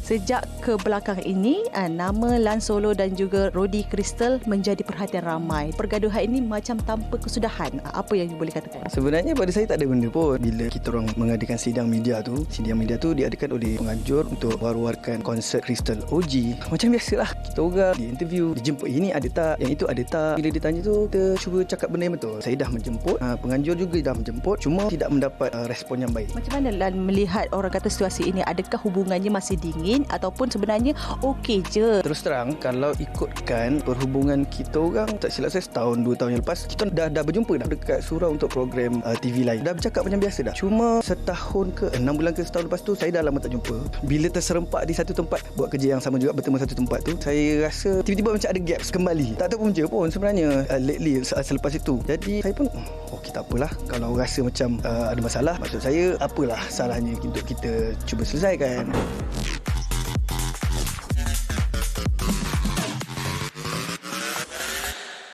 Sejak ke belakang ini, nama Lan Solo dan juga Rodi Crystal menjadi perhatian ramai. Pergaduhan ini macam tanpa kesudahan. Apa yang you boleh katakan? Sebenarnya pada saya tak ada benda pun. Bila kita orang mengadakan sidang media tu diadakan oleh penganjur untuk war-warkan konsert Crystal OG. Macam biasalah, kita orang di interview, dijemput ini ada tak, yang itu ada tak. Bila ditanya tu, kita cuba cakap benda yang betul. Saya dah menjemput, penganjur juga dah menjemput, cuma tidak mendapat respon yang baik. Macam mana Lan melihat orang kata situasi ini? Adakah hubungannya masih dingin ataupun sebenarnya okey je? Terus terang, kalau ikutkan perhubungan kita orang, tak silap saya setahun 2 tahun yang lepas, kita dah berjumpa dah dekat surau untuk program TV lain. Dah bercakap macam biasa dah. Cuma setahun ke 6 bulan ke setahun lepas tu, saya dah lama tak jumpa. Bila terserempak di satu tempat, buat kerja yang sama juga, bertemu satu tempat tu, saya rasa tiba-tiba macam ada gaps kembali. Tak tahu punca pun sebenarnya lately selepas itu. Jadi saya pun okey, tak apalah. Kalau rasa macam ada masalah, maksud saya apalah salahnya untuk kita cuba selesaikan.